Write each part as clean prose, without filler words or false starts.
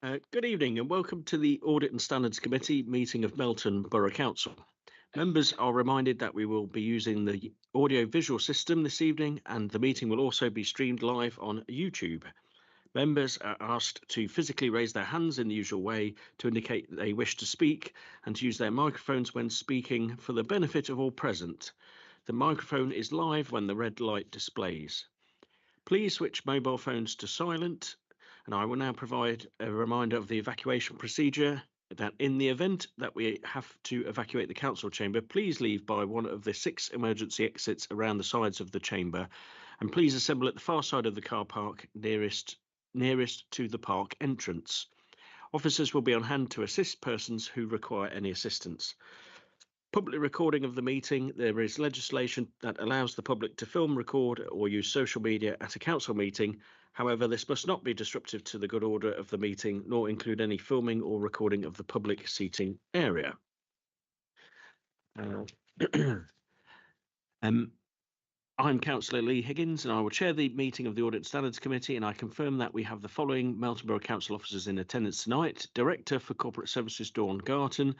Good evening and welcome to the Audit and Standards Committee meeting of Melton Borough Council. Members are reminded that we will be using the audio-visual system this evening and the meeting will also be streamed live on YouTube. Members are asked to physically raise their hands in the usual way to indicate that they wish to speak and to use their microphones when speaking for the benefit of all present. The microphone is live when the red light displays. Please switch mobile phones to silent. And I will now provide a reminder of the evacuation procedure, that in the event that we have to evacuate the council chamber, please leave by one of the 6 emergency exits around the sides of the chamber, and please assemble at the far side of the car park nearest to the park entrance. Officers will be on hand to assist persons who require any assistance. Public recording of the meeting. There is legislation that allows the public to film, record or use social media at a council meeting. However, this must not be disruptive to the good order of the meeting, nor include any filming or recording of the public seating area. I'm Councillor Lee Higgins and I will chair the meeting of the Audit Standards Committee, and I confirm that we have the following Melton Borough Council officers in attendance tonight. Director for Corporate Services Dawn Garton,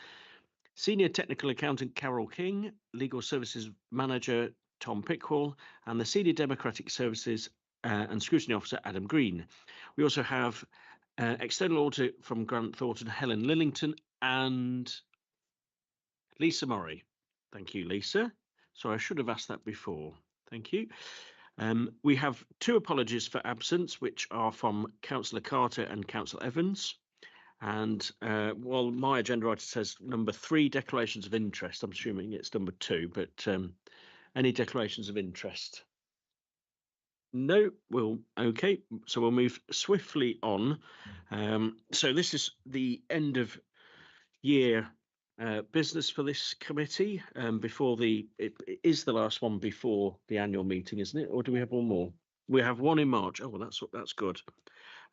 Senior Technical Accountant Carol King, Legal Services Manager Tom Pickwell, and the Senior Democratic Services and Scrutiny Officer Adam Green. We also have External Audit from Grant Thornton, Helen Lillington, and Lisa Murray. Thank you, Lisa. So I should have asked that before. Thank you. We have 2 apologies for absence, which are from Councillor Carter and Councillor Evans. And while my agenda item says number 3, declarations of interest, I'm assuming it's number 2, but any declarations of interest? No, okay, so we'll move swiftly on. So this is the end of year business for this committee. It is the last one before the annual meeting, isn't it? Or do we have one more? We have one in March. Oh, well, that's good.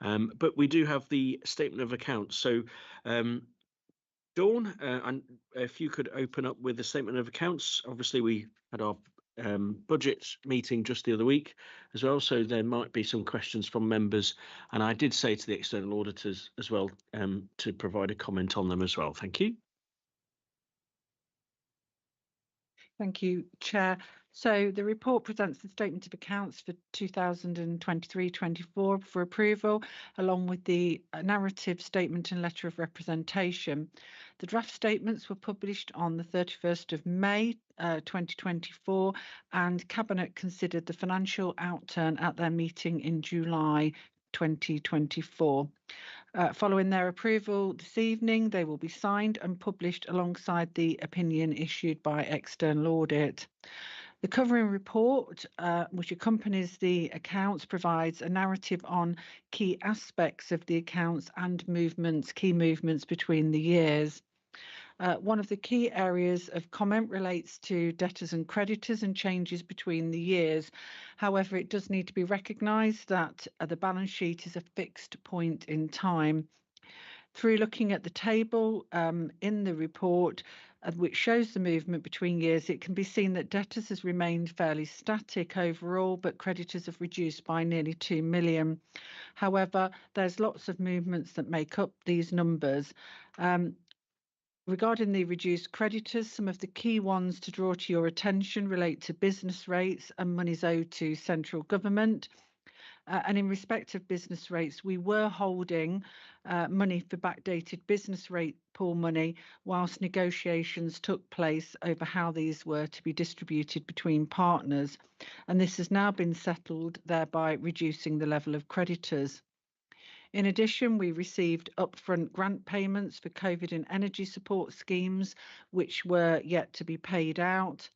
But we do have the statement of accounts. So, Dawn, and if you could open up with the statement of accounts. Obviously, we had our budget meeting just the other week as well, so there might be some questions from members. And I did say to the external auditors as well to provide a comment on them as well. Thank you. Thank you, Chair. So the report presents the statement of accounts for 2023-24 for approval, along with the narrative statement and letter of representation. The draft statements were published on the 31st of May 2024, and Cabinet considered the financial outturn at their meeting in July 2024. Following their approval this evening, they will be signed and published alongside the opinion issued by External Audit. The covering report, which accompanies the accounts, provides a narrative on key aspects of the accounts and key movements between the years. One of the key areas of comment relates to debtors and creditors and changes between the years. However, it does need to be recognised that the balance sheet is a fixed point in time. Through looking at the table in the report, which shows the movement between years, it can be seen that debtors has remained fairly static overall, but creditors have reduced by nearly 2 million. However, there's lots of movements that make up these numbers. Regarding the reduced creditors, some of the key ones to draw to your attention relate to business rates and monies owed to central government. And in respect of business rates, we were holding money for backdated business rate pool money whilst negotiations took place over how these were to be distributed between partners. And this has now been settled, thereby reducing the level of creditors. In addition, we received upfront grant payments for COVID and energy support schemes, which were yet to be paid out.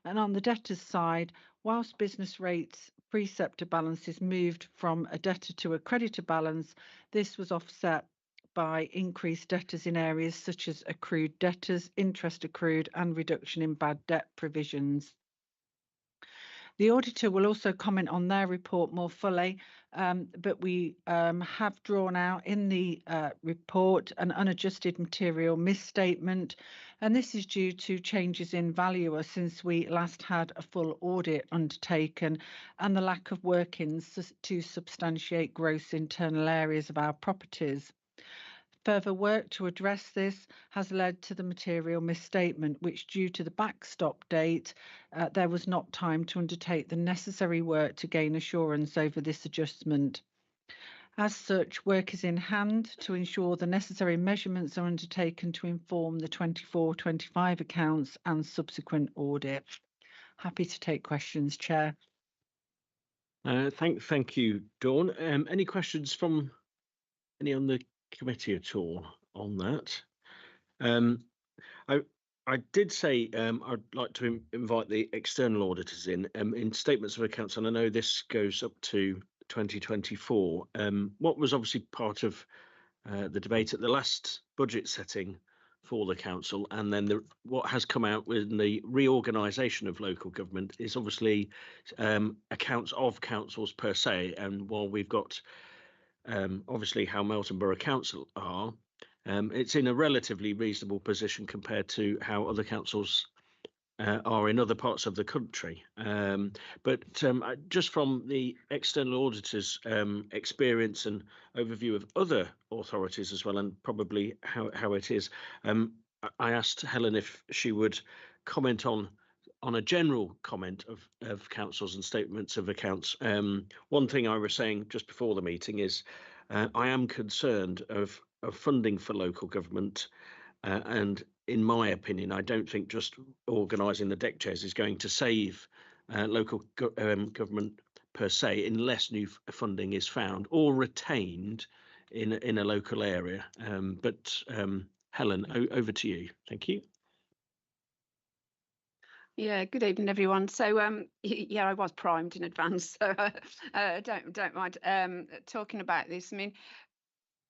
And on the debtors side, whilst business rates preceptor balances moved from a debtor to a creditor balance, this was offset by increased debtors in areas such as accrued debtors, interest accrued, and reduction in bad debt provisions. The auditor will also comment on their report more fully, but we have drawn out in the report an unadjusted material misstatement, and this is due to changes in valuer since we last had a full audit undertaken and the lack of workings to substantiate gross internal areas of our properties. Further work to address this has led to the material misstatement, which, due to the backstop date, there was not time to undertake the necessary work to gain assurance over this adjustment. As such, work is in hand to ensure the necessary measurements are undertaken to inform the 24-25 accounts and subsequent audit. Happy to take questions, Chair. Thank you, Dawn. Any questions from any on the committee at all on that? I did say I'd like to invite the external auditors in statements of accounts, and I know this goes up to 2024. What was obviously part of the debate at the last budget setting for the council, and then what has come out with the reorganisation of local government is obviously accounts of councils per se. And while we've got obviously how Melton Borough Council are, it's in a relatively reasonable position compared to how other councils are in other parts of the country. But just from the external auditors' experience and overview of other authorities as well, and probably how it is, I asked Helen if she would comment on a general comment of councils and statements of accounts. One thing I was saying just before the meeting is I am concerned of funding for local government, and in my opinion, I don't think just organising the deck chairs is going to save local government per se, unless new funding is found or retained in a local area. But Helen, over to you. Thank you. Yeah, good evening, everyone. So, yeah, I was primed in advance, so don't mind talking about this. I mean,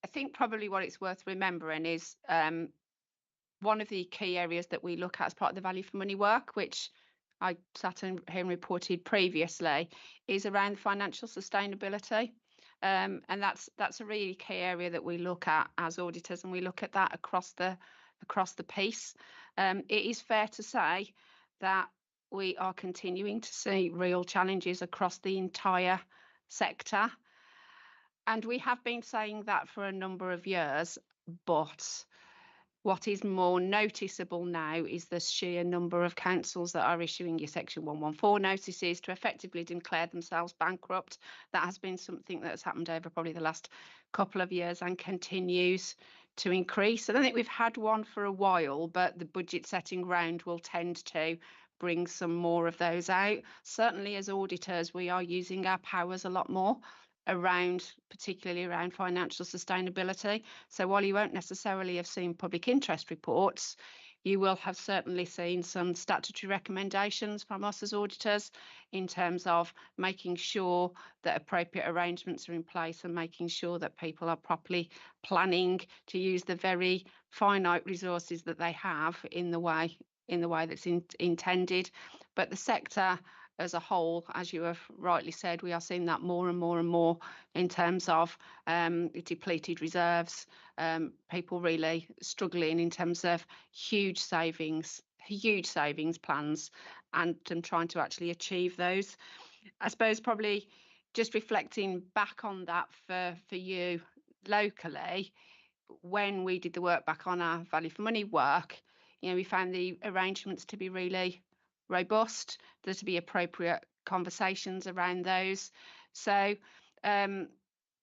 I think probably what it's worth remembering is one of the key areas that we look at as part of the value for money work, which I sat here and reported previously, is around financial sustainability. And that's a really key area that we look at as auditors, and we look at that across the piece. It is fair to say that we are continuing to see real challenges across the entire sector. And we have been saying that for a number of years, but what is more noticeable now is the sheer number of councils that are issuing your Section 114 notices to effectively declare themselves bankrupt. That has been something that has happened over probably the last couple of years and continues to increase. I don't think we've had one for a while, but the budget setting round will tend to bring some more of those out. Certainly as auditors, we are using our powers a lot more particularly around financial sustainability. So while you won't necessarily have seen public interest reports, you will have certainly seen some statutory recommendations from us as auditors in terms of making sure that appropriate arrangements are in place and making sure that people are properly planning to use the very finite resources that they have in the way that's intended. But the sector as a whole, as you have rightly said, we are seeing that more and more and more in terms of depleted reserves, people really struggling in terms of huge savings plans, and trying to actually achieve those. I suppose probably just reflecting back on that for you locally, when we did the work back on our value for money work, we found the arrangements to be really robust, there to be appropriate conversations around those. So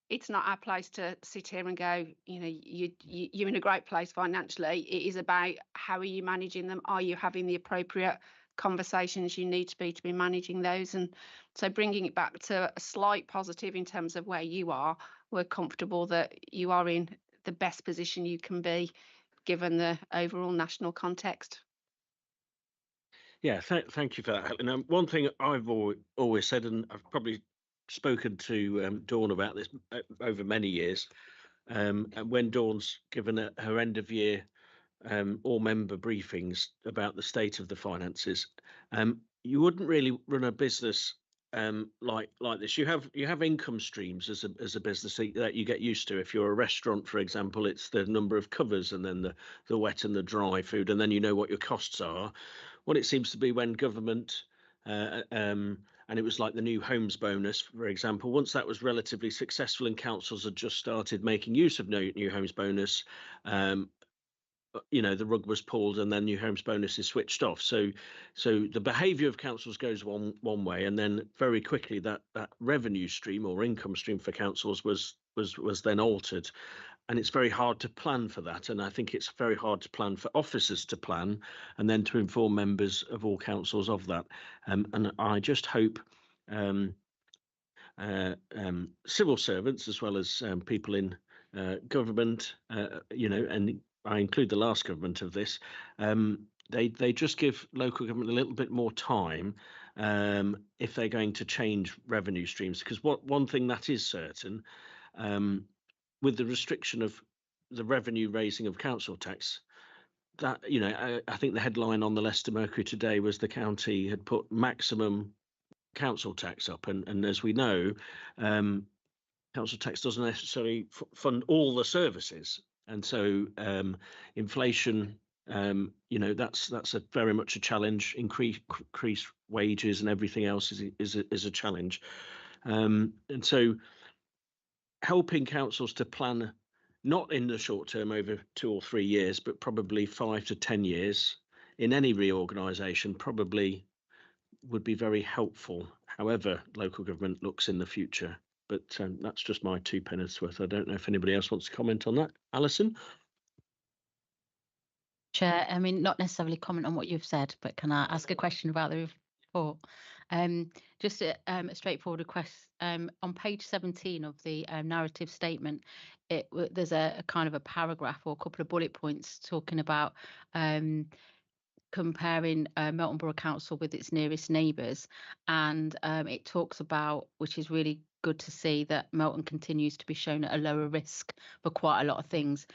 it's not our place to sit here and go, you're in a great place financially. It is about how are you managing them? Are you having the appropriate conversations you need to be managing those? And so bringing it back to a slight positive in terms of where you are, we're comfortable that you are in the best position you can be given the overall national context. Yeah, thank you for that, Helen. One thing I've always said, and I've probably spoken to Dawn about this over many years, and when Dawn's given her end of year all member briefings about the state of the finances, you wouldn't really run a business like this. You have income streams as a business that you get used to. If you're a restaurant, for example, it's the number of covers and then the wet and the dry food, and then you know what your costs are. What it seems to be when government and and it was like the new homes bonus, for example. Once that was relatively successful and councils had just started making use of new homes bonus, the rug was pulled and then new homes bonus is switched off. So the behaviour of councils goes one way, and then very quickly that revenue stream or income stream for councils was then altered. And it's very hard to plan for that. And I think it's very hard to plan for officers to plan and then to inform members of all councils of that. And I just hope civil servants, as well as people in government, and I include the last government of this, they just give local government a little bit more time if they're going to change revenue streams. Because one thing that is certain, with the restriction of the revenue raising of council tax, that I think the headline on the Leicester Mercury today was the county had put maximum council tax up, and as we know, council tax doesn't necessarily fund all the services, and so inflation, that's a very much a challenge. Increased wages and everything else is a challenge, and so helping councils to plan, not in the short term over 2 or 3 years, but probably 5 to 10 years in any reorganisation, probably would be very helpful, however local government looks in the future. But that's just my 2 pence worth. I don't know if anybody else wants to comment on that. Alison? Chair, I mean, not necessarily comment on what you've said, but can I ask a question about the report? Just a straightforward request. On page 17 of the narrative statement, there's a kind of a paragraph or a couple of bullet points talking about comparing Melton Borough Council with its nearest neighbours, and it talks about, which is really good to see, that Melton continues to be shown at a lower risk for quite a lot of things.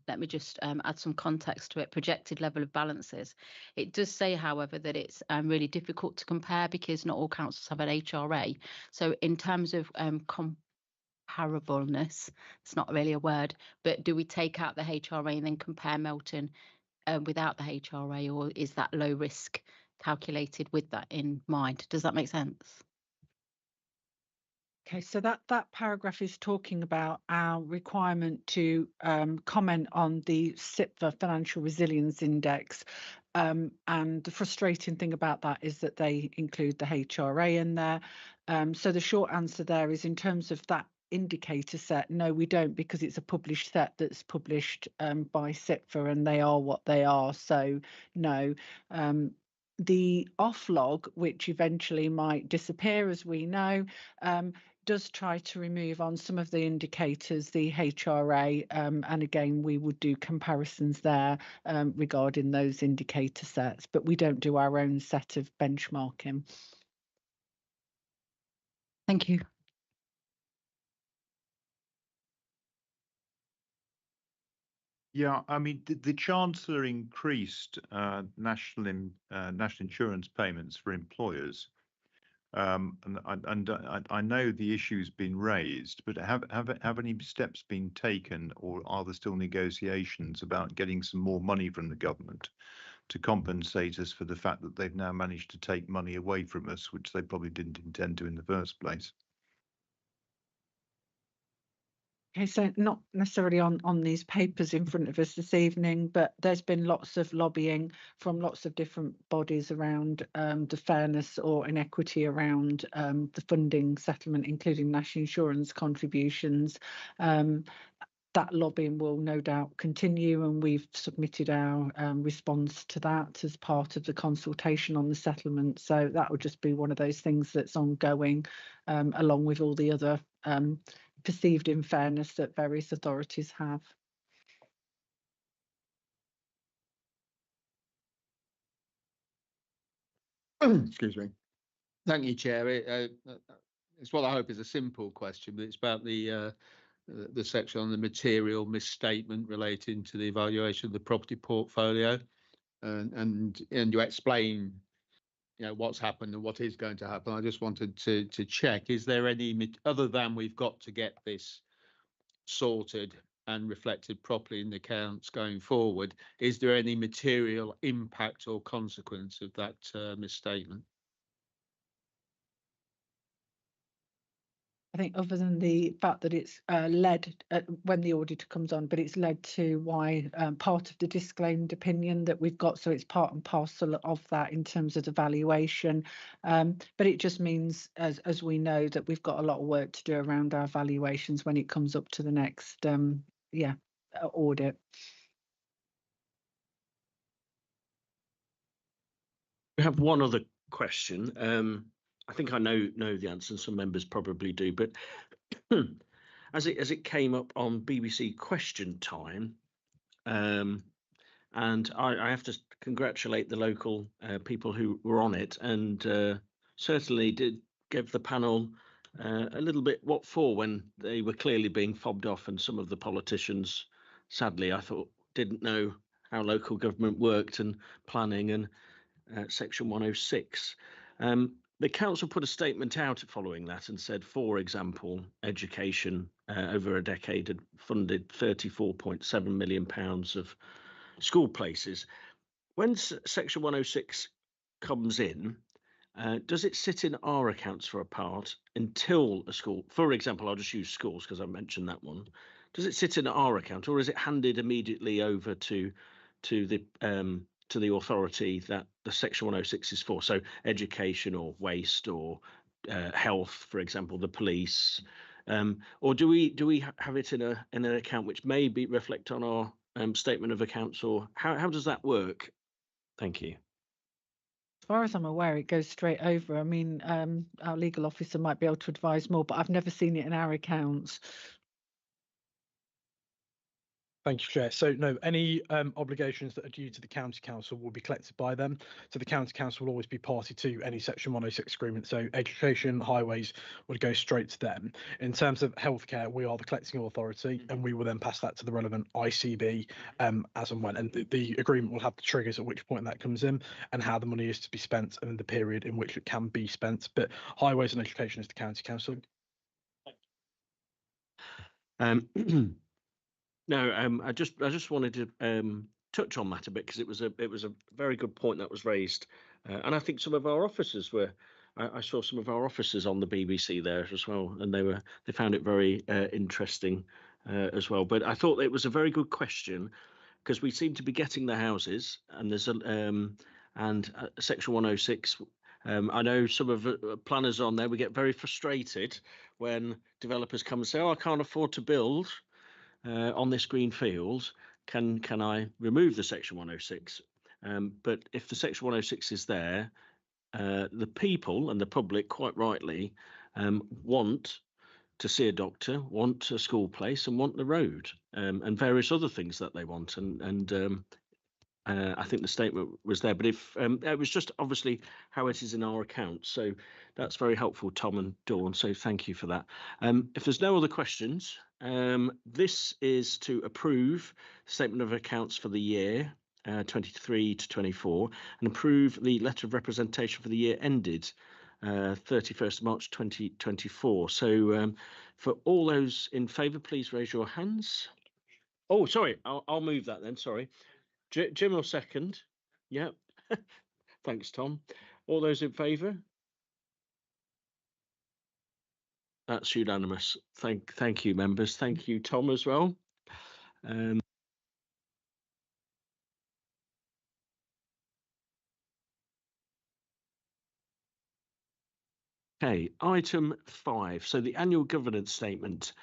Let me just add some context to it. Projected level of balances. It does say, however, that it's really difficult to compare because not all councils have an HRA. So in terms of comparableness, it's not really a word, but do we take out the HRA and then compare Melton without the HRA, or is that low risk calculated with that in mind? Does that make sense? Okay, so that paragraph is talking about our requirement to comment on the SIPVA Financial Resilience Index. And the frustrating thing about that is that they include the HRA in there. So the short answer there is, in terms of that indicator set, no, we don't, because it's a published set that's published by SIPVA, and they are what they are. So no. The off log, which eventually might disappear, as we know, does try to remove on some of the indicators the HRA, and again we would do comparisons there regarding those indicator sets, but we don't do our own set of benchmarking. Thank you. Yeah, I mean, the Chancellor increased national insurance payments for employers. And I know the issue's been raised, but have any steps been taken, or are there still negotiations about getting some more money from the government to compensate us for the fact that they've now managed to take money away from us, which they probably didn't intend to in the first place? Okay, so not necessarily on these papers in front of us this evening, but there's been lots of lobbying from lots of different bodies around the fairness or inequity around the funding settlement, including national insurance contributions. That lobbying will no doubt continue, and we've submitted our response to that as part of the consultation on the settlement. So that will just be one of those things that's ongoing, along with all the other perceived unfairness that various authorities have. Excuse me. Thank you, Chair. It's what I hope is a simple question, but it's about the section on the material misstatement relating to the evaluation of the property portfolio, and you explain, what's happened and what is going to happen. I just wanted to check: is there any, other than we've got to get this sorted and reflected properly in the accounts going forward, is there any material impact or consequence of that misstatement? I think other than the fact that it's led when the auditor comes on, but it's led to why part of the disclaimed opinion that we've got, so it's part and parcel of that in terms of the valuation. But it just means, as we know, that we've got a lot of work to do around our valuations when it comes up to the next audit. We have one other question. I think I know the answer, and some members probably do, but as it came up on BBC Question Time, and I have to congratulate the local people who were on it, and certainly did give the panel a little bit what for when they were clearly being fobbed off, and some of the politicians, sadly, I thought didn't know how local government worked and planning and Section 106. The council put a statement out following that and said, for example, education over a decade had funded £34.7 million of school places. When Section 106 comes in, does it sit in our accounts for a part until a school, for example, I'll just use schools because I mentioned that one. Does it sit in our account, or is it handed immediately over to the authority that the Section 106 is for? So education or waste or health, for example, the police, or do we have it in an account which may be reflect on our statement of accounts, or how does that work? Thank you. As far as I'm aware, it goes straight over. I mean, our legal officer might be able to advise more, but I've never seen it in our accounts. Thank you, Chair. So no, any obligations that are due to the County Council will be collected by them. So the County Council will always be party to any Section 106 agreement. So education, highways would go straight to them. In terms of healthcare, we are the collecting authority, and we will then pass that to the relevant ICB as and when. And the agreement will have the triggers at which point that comes in and how the money is to be spent and the period in which it can be spent. But highways and education is the County Council. No, I just wanted to touch on that a bit because it was a very good point that was raised, and I think some of our officers were. I saw some of our officers on the BBC there as well, and they found it very interesting as well. But I thought it was a very good question because we seem to be getting the houses, and there's Section 106. I know some of the planners on there. We get very frustrated when developers come and say, "Oh, I can't afford to build on this green field, can I remove the Section 106?" But if the Section 106 is there, the people and the public, quite rightly, want to see a doctor, want a school place, and want the road, and various other things that they want. And I think the statement was there, but if it was just obviously how it is in our account. So that's very helpful, Tom and Dawn. So thank you for that. If there's no other questions, this is to approve statement of accounts for the year 23 to 24 and approve the letter of representation for the year ended 31st of March 2024. So for all those in favour, please raise your hands. Oh, sorry, I'll move that then. Sorry. Jim will second. Yeah. Thanks, Tom. All those in favour? That's unanimous. Thank you, members. Thank you, Tom, as well. Okay, item 5. So the annual governance statement.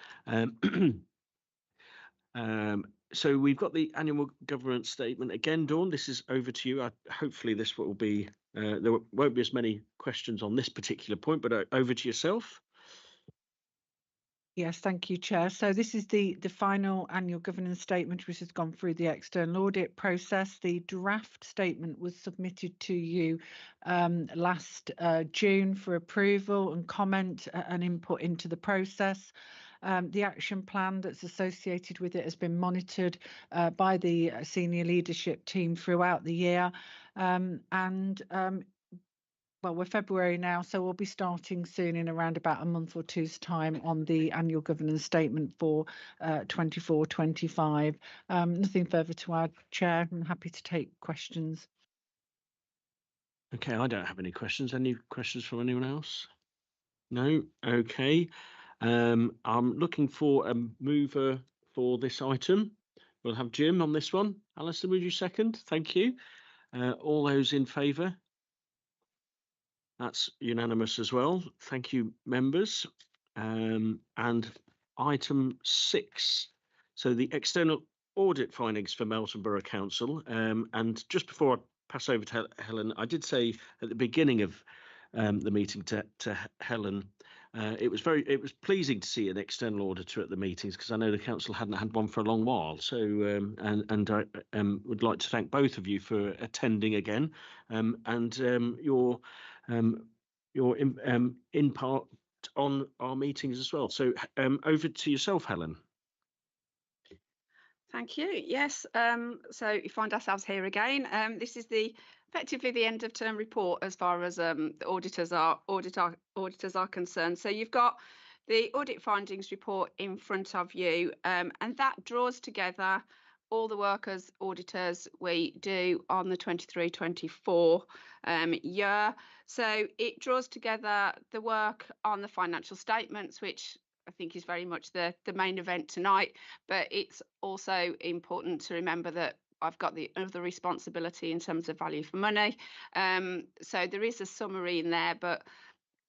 So we've got the annual governance statement again. Dawn, this is over to you. Hopefully this will be, there won't be as many questions on this particular point, but over to yourself. Yes, thank you, Chair. So this is the final annual governance statement, which has gone through the external audit process. The draft statement was submitted to you last June for approval and comment and input into the process. The action plan that's associated with it has been monitored by the senior leadership team throughout the year. Well, we're February now, so we'll be starting soon in around about a month or two's time on the annual governance statement for 24-25. Nothing further to add, Chair. I'm happy to take questions. Okay, I don't have any questions. Any questions from anyone else? No? Okay. I'm looking for a mover for this item. We'll have Jim on this one. Alison, would you second? Thank you. All those in favour? That's unanimous as well. Thank you, members. And item 6. So the external audit findings for Melton Borough Council. And just before I pass over to Helen, I did say at the beginning of the meeting to Helen, it was pleasing to see an external auditor at the meetings, because I know the council hadn't had one for a long while. So and I would like to thank both of you for attending again, and your in part on our meetings as well. So over to yourself, Helen. Thank you. Yes. So you find ourselves here again. This is effectively the end of term report as far as the auditors are concerned. So you've got the audit findings report in front of you, and that draws together all the work as auditors we do on the 23-24 year. So it draws together the work on the financial statements, which I think is very much the main event tonight, but it's also important to remember that I've got the other responsibility in terms of value for money. So there is a summary in there, but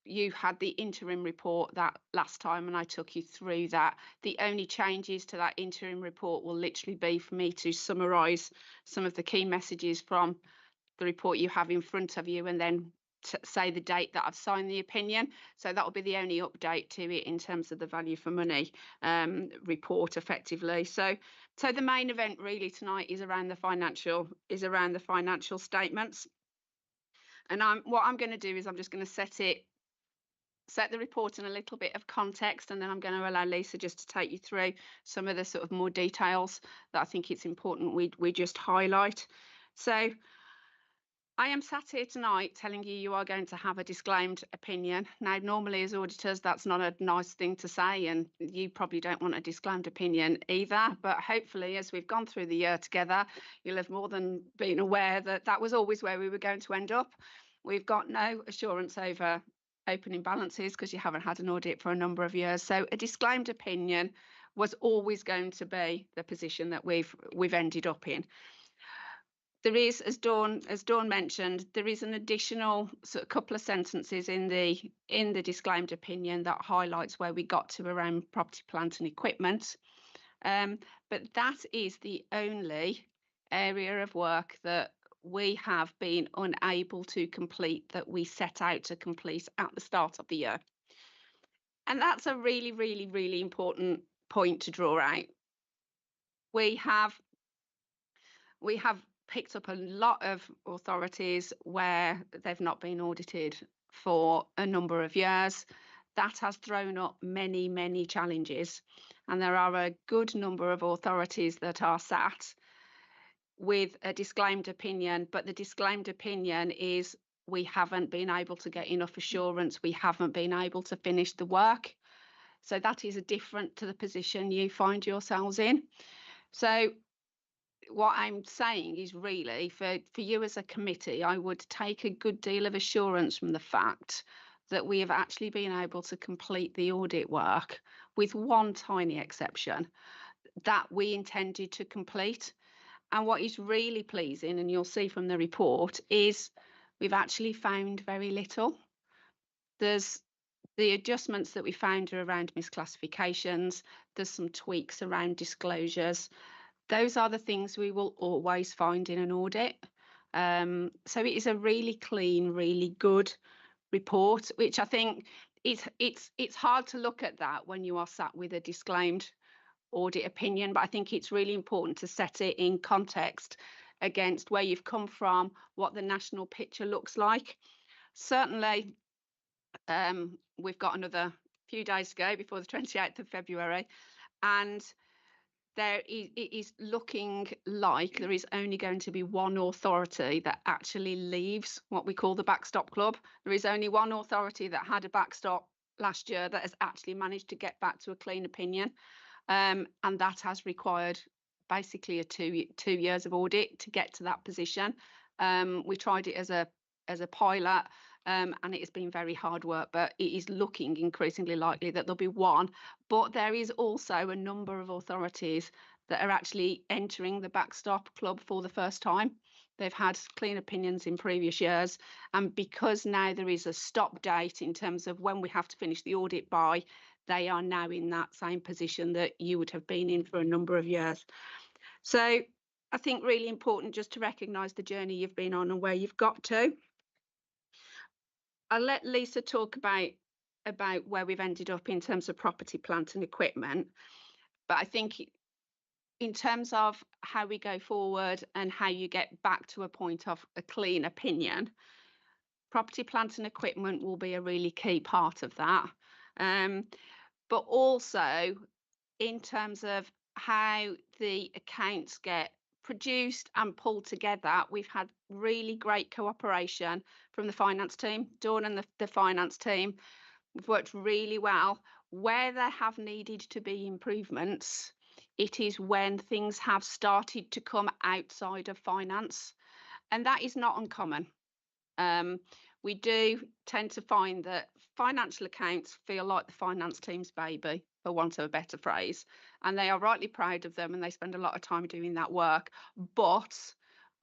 you had the interim report that last time and I took you through that. The only changes to that interim report will literally be for me to summarise some of the key messages from the report you have in front of you, and then say the date that I've signed the opinion. So that will be the only update to it in terms of the value for money report effectively. So the main event really tonight is around the financial statements. And what I'm going to do is I'm just going to set the report in a little bit of context, and then I'm going to allow Lisa just to take you through some of the sort of more details that I think it's important we just highlight. So I am sat here tonight telling you are going to have a disclaimed opinion. Now, normally as auditors, that's not a nice thing to say, and you probably don't want a disclaimed opinion either. But hopefully, as we've gone through the year together, you'll have more than been aware that that was always where we were going to end up. We've got no assurance over opening balances because you haven't had an audit for a number of years. So a disclaimed opinion was always going to be the position that we've ended up in. There is, as Dawn mentioned, there is an additional sort of couple of sentences in the disclaimed opinion that highlights where we got to around property, plant and equipment. But that is the only area of work that we have been unable to complete that we set out to complete at the start of the year. And that's a really, really, really important point to draw out. We have picked up a lot of authorities where they've not been audited for a number of years. That has thrown up many, many challenges. And there are a good number of authorities that are sat with a disclaimed opinion, but the disclaimed opinion is we haven't been able to get enough assurance, we haven't been able to finish the work. So that is different to the position you find yourselves in. So what I'm saying is really for you as a committee, I would take a good deal of assurance from the fact that we have actually been able to complete the audit work, with one tiny exception, that we intended to complete. And what is really pleasing, and you'll see from the report, is we've actually found very little. There's the adjustments that we found are around misclassifications. There's some tweaks around disclosures. Those are the things we will always find in an audit. So it is a really clean, really good report, which I think it's hard to look at that when you are sat with a disclaimed audit opinion, but I think it's really important to set it in context against where you've come from, what the national picture looks like. Certainly, we've got another few days to go before the 28th of February, and it is looking like there is only going to be one authority that actually leaves what we call the backstop club. There is only one authority that had a backstop last year that has actually managed to get back to a clean opinion. And that has required basically a two years of audit to get to that position. We tried it as a pilot and it has been very hard work, but it is looking increasingly likely that there'll be one. But there is also a number of authorities that are actually entering the backstop club for the first time. They've had clean opinions in previous years, and because now there is a stop date in terms of when we have to finish the audit by, they are now in that same position that you would have been in for a number of years. So I think really important just to recognise the journey you've been on and where you've got to. I'll let Lisa talk about where we've ended up in terms of property, plant and equipment. But I think in terms of how we go forward and how you get back to a point of a clean opinion, property, plant and equipment will be a really key part of that. But also in terms of how the accounts get produced and pulled together, we've had really great cooperation from the finance team. Dawn and the finance team, we've worked really well. Where there have needed to be improvements, it is when things have started to come outside of finance, and that is not uncommon. We do tend to find that financial accounts feel like the finance team's baby, for want of a better phrase, and they are rightly proud of them and they spend a lot of time doing that work. But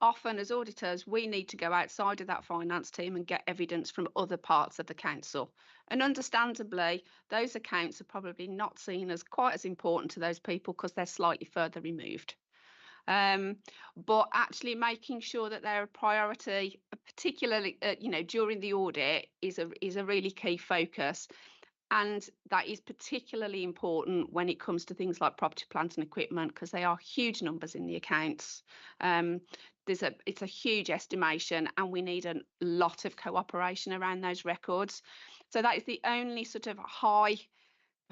often as auditors, we need to go outside of that finance team and get evidence from other parts of the council. And understandably, those accounts are probably not seen as quite as important to those people because they're slightly further removed. But actually making sure that they're a priority, particularly during the audit, is a really key focus, and that is particularly important when it comes to things like property, plant and equipment, because they are huge numbers in the accounts. It's a huge estimation, and we need a lot of cooperation around those records. So that is the only sort of high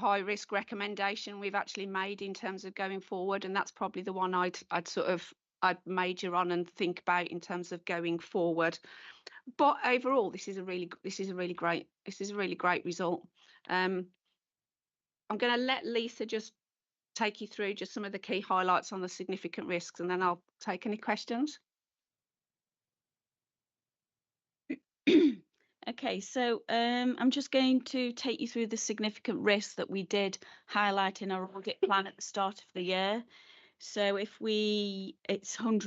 risk recommendation we've actually made in terms of going forward, and that's probably the one I'd major on and think about in terms of going forward. But overall, this is a really great result. I'm going to let Lisa just take you through just some of the key highlights on the significant risks, and then I'll take any questions. Okay, so I'm just going to take you through the significant risks that we did highlight in our audit plan at the start of the year. So it's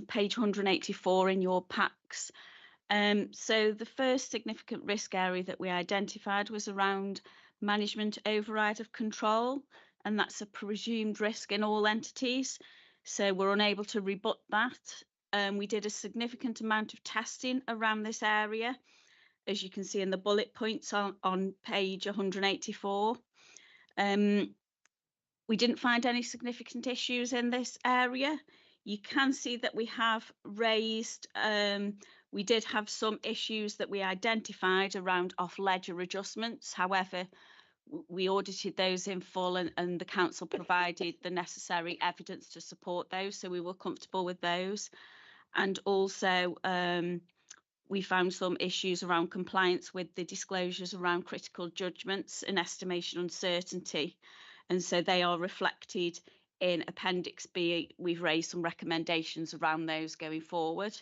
page 184 in your packs. So the first significant risk area that we identified was around management override of control, and that's a presumed risk in all entities. So we're unable to rebut that. We did a significant amount of testing around this area, as you can see in the bullet points on page 184. We didn't find any significant issues in this area. You can see that we have raised, we did have some issues that we identified around off-ledger adjustments. However, we audited those in full, and the council provided the necessary evidence to support those, so we were comfortable with those. And also, we found some issues around compliance with the disclosures around critical judgments and estimation uncertainty. And so they are reflected in Appendix B. We've raised some recommendations around those going forward.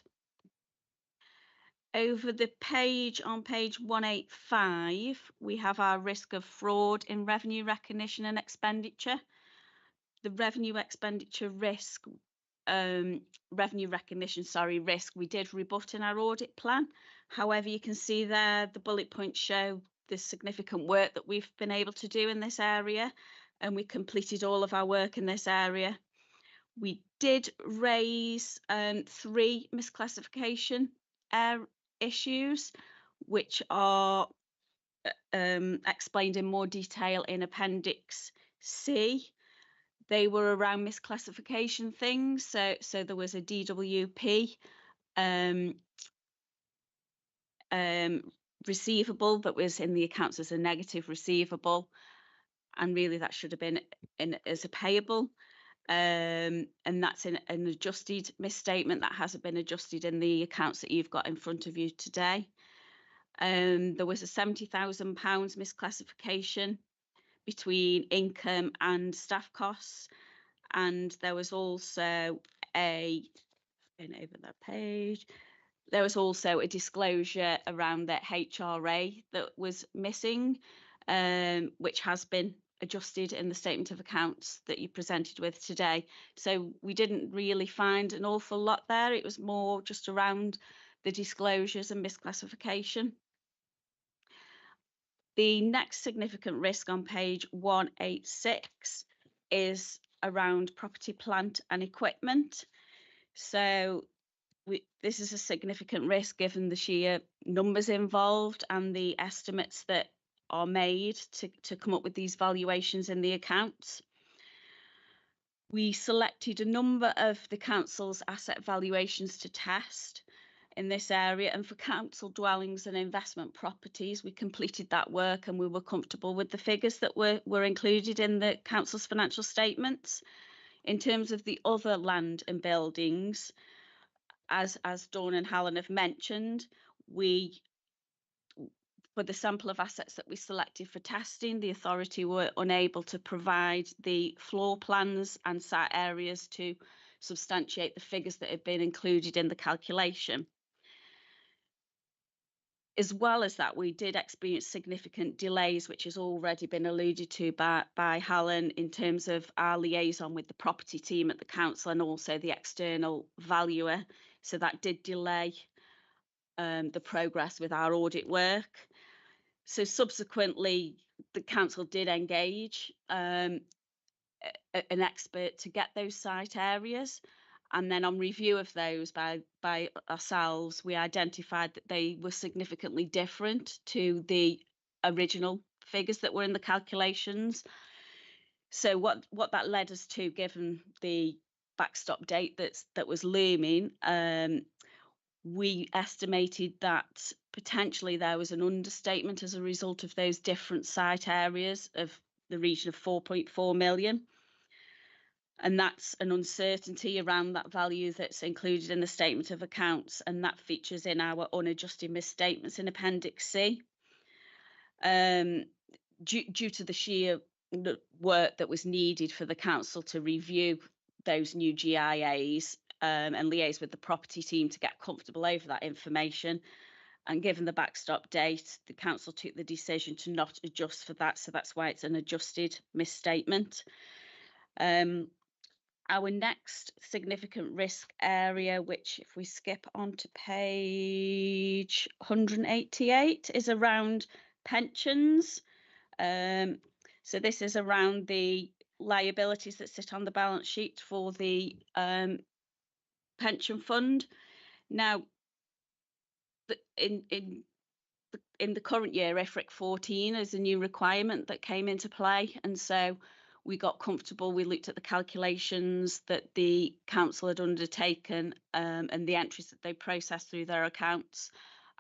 Over the page, on page 185, we have our risk of fraud in revenue recognition and expenditure. The revenue expenditure risk, revenue recognition, risk, we did rebut in our audit plan. However, you can see there the bullet points show the significant work that we've been able to do in this area, and we completed all of our work in this area. We did raise 3 misclassification issues, which are explained in more detail in Appendix C. They were around misclassification things. So there was a DWP receivable that was in the accounts as a negative receivable, and really that should have been as a payable. And that's in an adjusted misstatement that hasn't been adjusted in the accounts that you've got in front of you today. There was a £70,000 misclassification between income and staff costs, and there was also over that page, There was also a disclosure around the HRA that was missing, which has been adjusted in the statement of accounts that you presented with today. So we didn't really find an awful lot there. It was more just around the disclosures and misclassification. The next significant risk on page 186 is around property, plant and equipment. So this is a significant risk given the sheer numbers involved and the estimates that are made to come up with these valuations in the accounts. We selected a number of the council's asset valuations to test in this area, and for council dwellings and investment properties, we completed that work and we were comfortable with the figures that were included in the council's financial statements. In terms of the other land and buildings, as Dawn and Helen have mentioned, for the sample of assets that we selected for testing, the authority were unable to provide the floor plans and site areas to substantiate the figures that had been included in the calculation. As well as that, we did experience significant delays, which has already been alluded to by Helen, in terms of our liaison with the property team at the council and also the external valuer. So that did delay the progress with our audit work. So subsequently, the council did engage an expert to get those site areas. And then on review of those by ourselves, we identified that they were significantly different to the original figures that were in the calculations. So what that led us to, given the backstop date that was looming, we estimated that potentially there was an understatement as a result of those different site areas of the region of 4.4 million. And that's an uncertainty around that value that's included in the statement of accounts, and that features in our unadjusted misstatements in Appendix C. Due to the sheer work that was needed for the council to review those new GIAs and liaise with the property team to get comfortable over that information, and given the backstop date, the council took the decision to not adjust for that, so that's why it's an adjusted misstatement. Our next significant risk area, which if we skip on to page 188, is around pensions. So this is around the liabilities that sit on the balance sheet for the pension fund. Now, in the current year, IFRIC 14 is a new requirement that came into play, and so we got comfortable. We looked at the calculations that the council had undertaken and the entries that they processed through their accounts,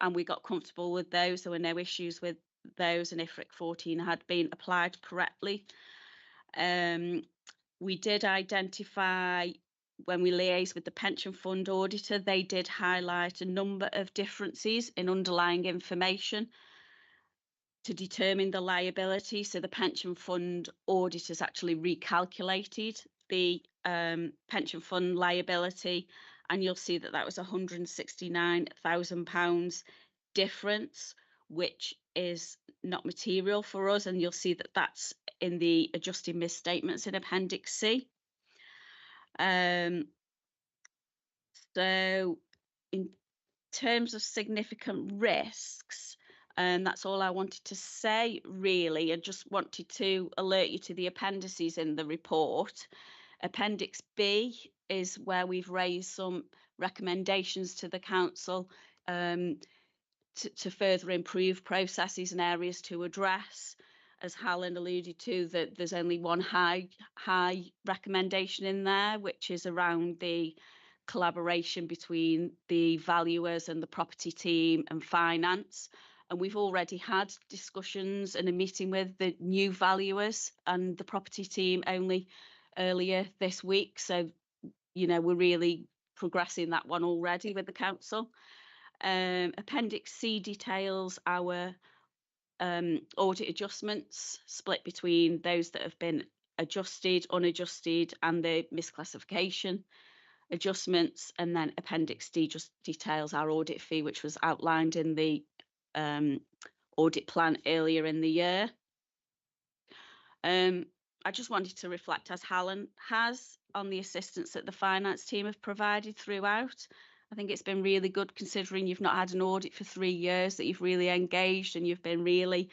and we got comfortable with those. There were no issues with those, and IFRIC 14 had been applied correctly. We did identify, when we liaised with the pension fund auditor, they did highlight a number of differences in underlying information to determine the liability. So the pension fund auditors actually recalculated the pension fund liability, and you'll see that that was £169,000 difference, which is not material for us, and you'll see that that's in the adjusted misstatements in Appendix C. So in terms of significant risks, and that's all I wanted to say, really. I just wanted to alert you to the appendices in the report. Appendix B is where we've raised some recommendations to the council to further improve processes and areas to address. As Helen alluded to, that there's only one high recommendation in there, which is around the collaboration between the valuers and the property team and finance. And we've already had discussions and a meeting with the new valuers and the property team only earlier this week. So, you know, we're really progressing that one already with the council. Appendix C details our audit adjustments split between those that have been adjusted, unadjusted, and the misclassification. adjustments, and then Appendix D just details our audit fee, which was outlined in the audit plan earlier in the year. I just wanted to reflect, as Helen has, on the assistance that the finance team have provided throughout. I think it's been really good, considering you've not had an audit for 3 years, that you've really engaged and you've been really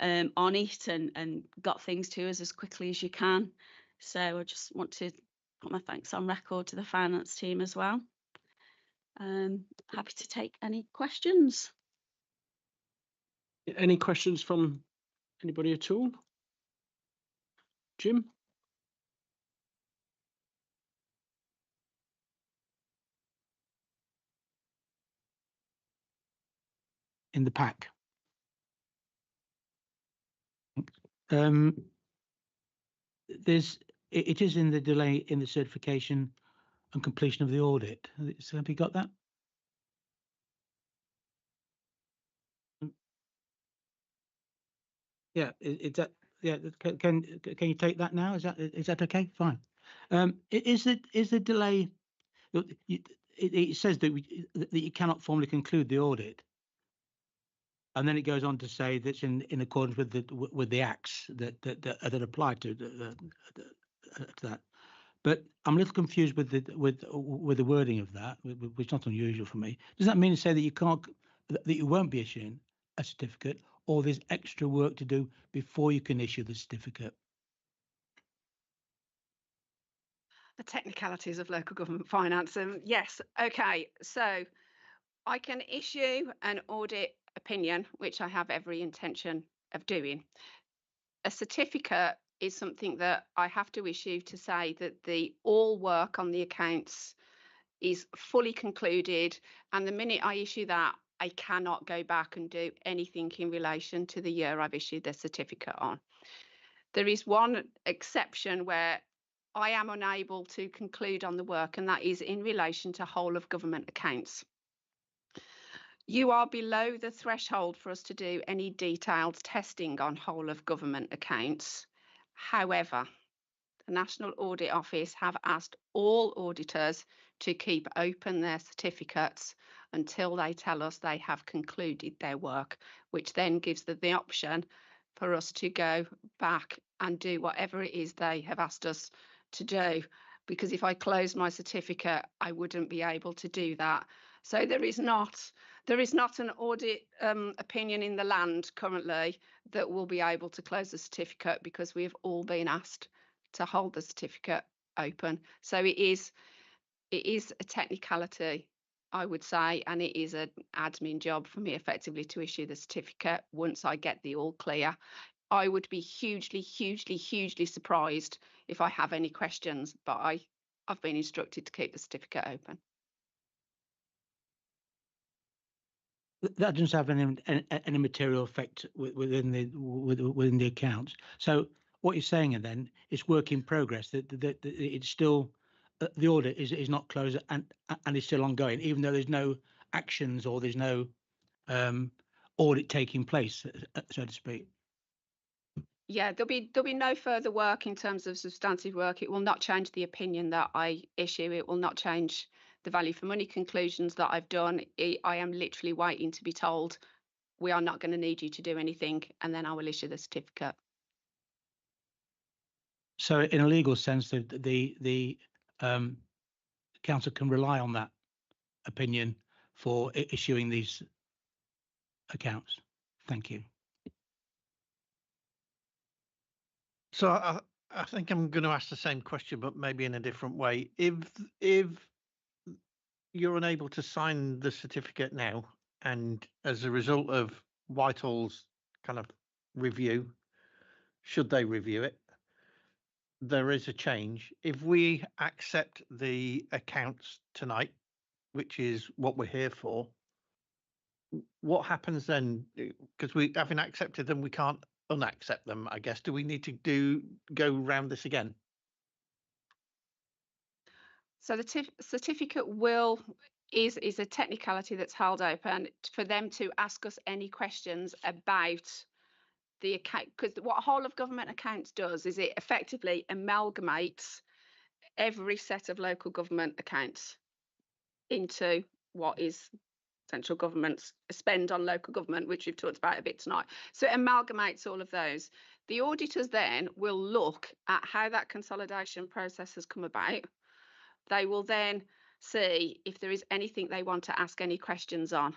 on it and got things to us as quickly as you can. So I just want to put my thanks on record to the finance team as well. Happy to take any questions. Any questions from anybody at all? Jim? In the pack. It is in the delay in the certification and completion of the audit. So have you got that? Yeah, is that, yeah, can you take that now? Is that okay? Fine. Is the delay, it says that you cannot formally conclude the audit. And then it goes on to say that's in accordance with the acts that apply to that. But I'm a little confused with the wording of that, which is not unusual for me. Does that mean to say that you won't be issuing a certificate, or there's extra work to do before you can issue the certificate? The technicalities of local government finance. Yes, okay. So I can issue an audit opinion, which I have every intention of doing. A certificate is something that I have to issue to say that all work on the accounts is fully concluded, and the minute I issue that, I cannot go back and do anything in relation to the year I've issued the certificate on. There is one exception where I am unable to conclude on the work, and that is in relation to whole of government accounts. You are below the threshold for us to do any detailed testing on whole of government accounts. However, the National Audit Office have asked all auditors to keep open their certificates until they tell us they have concluded their work, which then gives them the option for us to go back and do whatever it is they have asked us to do. Because if I closed my certificate, I wouldn't be able to do that. So there is not an audit opinion in the land currently that will be able to close the certificate, because we have all been asked to hold the certificate open. So it is a technicality, I would say, and it is an admin job for me effectively to issue the certificate once I get the all clear. I would be hugely, hugely, hugely surprised if I have any questions, but I've been instructed to keep the certificate open. That doesn't have any material effect within the accounts. So what you're saying then is work in progress. That it's still the audit is not closed and is still ongoing, even though there's no actions or there's no audit taking place, so to speak. Yeah, there'll be no further work in terms of substantive work. It will not change the opinion that I issue. It will not change the value for money conclusions that I've done. I am literally waiting to be told we are not going to need you to do anything, and then I will issue the certificate. So in a legal sense, the council can rely on that opinion for issuing these accounts. Thank you. So I think I'm going to ask the same question, but maybe in a different way. If you're unable to sign the certificate now, and as a result of Whitehall's kind of review, should they review it, there is a change. If we accept the accounts tonight, which is what we're here for, what happens then? Because we having accepted them, we can't unaccept them, I guess. Do we need to go round this again? So the certificate is a technicality that's held open for them to ask us any questions about the account, because what whole of government accounts does is it effectively amalgamates every set of local government accounts into what is central government's spend on local government, which we've talked about a bit tonight. So it amalgamates all of those. The auditors then will look at how that consolidation process has come about. They will then see if there is anything they want to ask any questions on.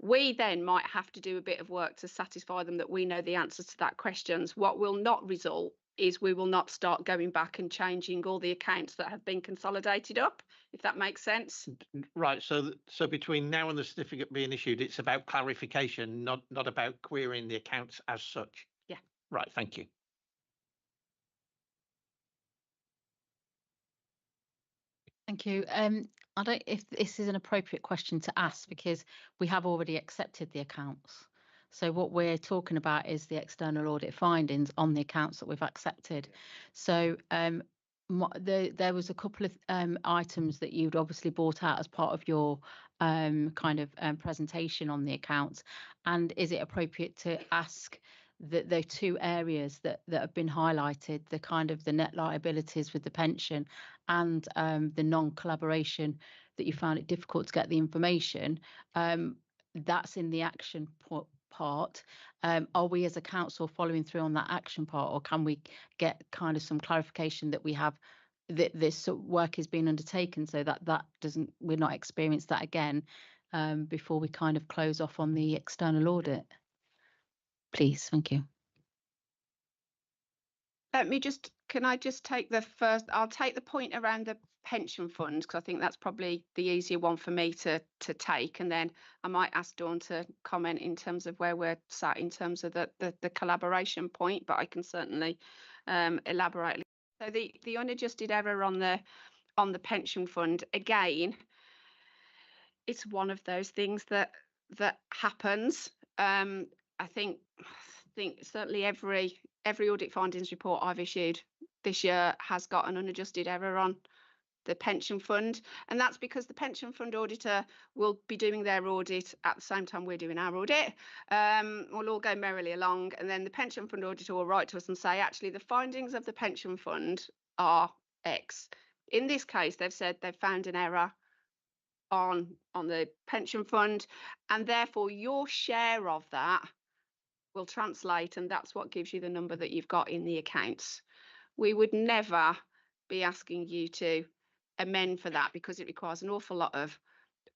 We then might have to do a bit of work to satisfy them that we know the answers to that questions. What will not result is we will not start going back and changing all the accounts that have been consolidated up, if that makes sense. Right. So between now and the certificate being issued, it's about clarification, not about querying the accounts as such. Yeah. Right. Thank you. Thank you. I don't if this is an appropriate question to ask because we have already accepted the accounts. So what we're talking about is the external audit findings on the accounts that we've accepted. So there was a couple of items that you'd obviously brought out as part of your kind of presentation on the accounts. And is it appropriate to ask the two areas that have been highlighted, the kind of the net liabilities with the pension and the non-collaboration that you found it difficult to get the information, that's in the action part. Are we as a council following through on that action part, or can we get kind of some clarification that we have that this work is being undertaken so that we're not experience that again before we kind of close off on the external audit? Please, thank you. Can I just take the first, I'll take the point around the pension fund, because I think that's probably the easier one for me to take, and then I might ask Dawn to comment in terms of where we're sat in terms of the collaboration point, but I can certainly elaborate. So the unadjusted error on the pension fund, again, it's one of those things that happens. I think certainly every audit findings report I've issued this year has got an unadjusted error on the pension fund, and that's because the pension fund auditor will be doing their audit at the same time we're doing our audit. We'll all go merrily along, and then the pension fund auditor will write to us and say, actually, the findings of the pension fund are X. In this case, they've said they've found an error on the pension fund, and therefore your share of that will translate, and that's what gives you the number that you've got in the accounts. We would never be asking you to amend for that because it requires an awful lot of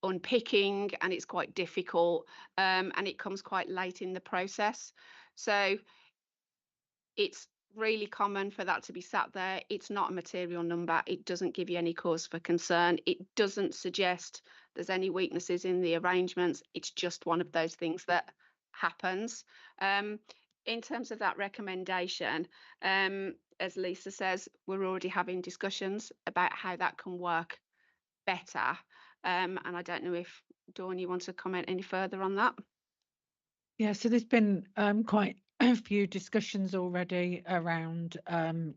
unpicking, and it's quite difficult, and it comes quite late in the process. So it's really common for that to be sat there. It's not a material number. It doesn't give you any cause for concern. It doesn't suggest there's any weaknesses in the arrangements. It's just one of those things that happens. In terms of that recommendation, as Lisa says, we're already having discussions about how that can work better. And I don't know if, Dawn, you want to comment any further on that? Yeah, so there's been quite a few discussions already around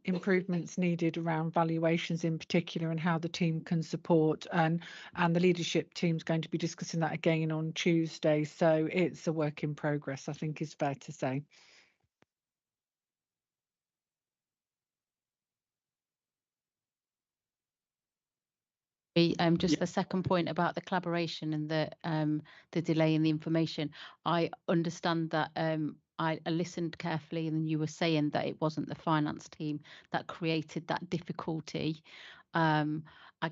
improvements needed around valuations in particular and how the team can support, and the leadership team's going to be discussing that again on Tuesday. So it's a work in progress, I think is fair to say. Just the second point about the collaboration and the delay in the information. I understand that I listened carefully, and you were saying that it wasn't the finance team that created that difficulty. I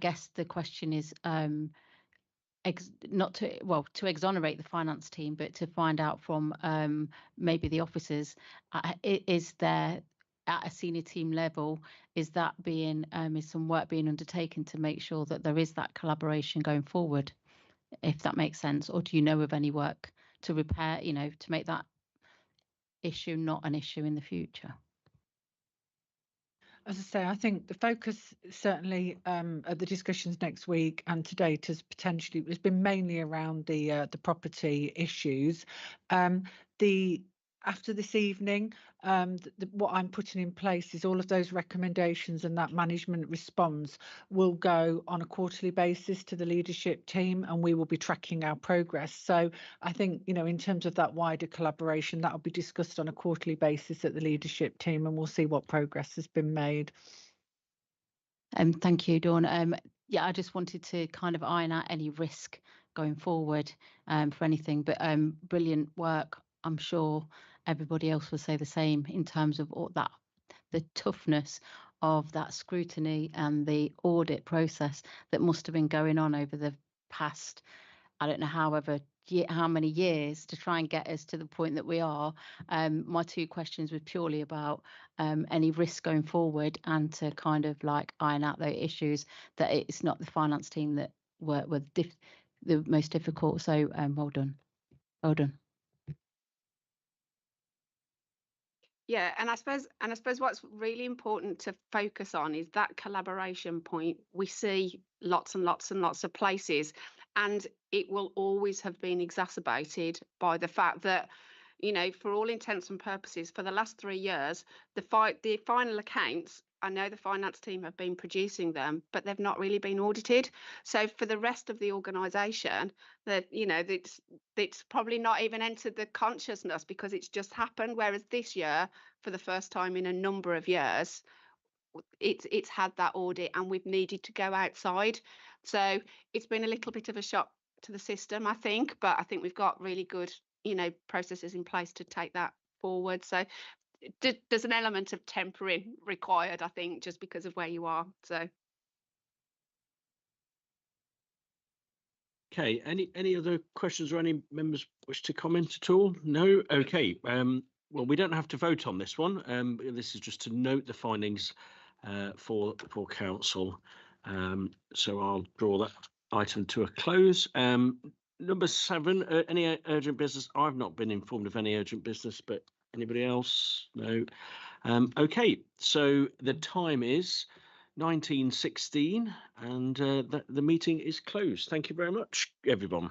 guess the question is not to exonerate the finance team, but to find out from maybe the officers, is there at a senior team level, is some work being undertaken to make sure that there is that collaboration going forward, if that makes sense? Or do you know of any work to repair, to make that issue not an issue in the future? As I say, I think the focus certainly at the discussions next week and to date has been mainly around the property issues. After this evening, what I'm putting in place is all of those recommendations, and that management response will go on a quarterly basis to the leadership team, and we will be tracking our progress. So I think, in terms of that wider collaboration, that will be discussed on a quarterly basis at the leadership team, and we'll see what progress has been made. Thank you, Dawn. Yeah, I just wanted to kind of iron out any risk going forward for anything, but brilliant work. I'm sure everybody else will say the same in terms of all that, the toughness of that scrutiny and the audit process that must have been going on over the past, I don't know, how many years to try and get us to the point that we are. My two questions were purely about any risk going forward and to kind of like iron out those issues that it's not the finance team that were the most difficult. So well done. Well done. Yeah, and I suppose what's really important to focus on is that collaboration point. We see lots and lots and lots of places, and it will always have been exacerbated by the fact that, you know, for all intents and purposes, for the last 3 years, the final accounts, I know the finance team have been producing them, but they've not really been audited. So for the rest of the organisation, that, you know, it's probably not even entered the consciousness because it's just happened. Whereas this year, for the first time in a number of years, it's had that audit and we've needed to go outside. So it's been a little bit of a shock to the system, I think, but I think we've got really good, you know, processes in place to take that forward. So there's an element of tempering required, I think, just because of where you are. So Okay, any other questions or any members wish to comment at all? No? Okay. Well, we don't have to vote on this one. This is just to note the findings for council. So I'll draw that item to a close. Number 7, any urgent business? I've not been informed of any urgent business, but anybody else? No. Okay, so the time is 19:16 and the meeting is closed. Thank you very much, everyone.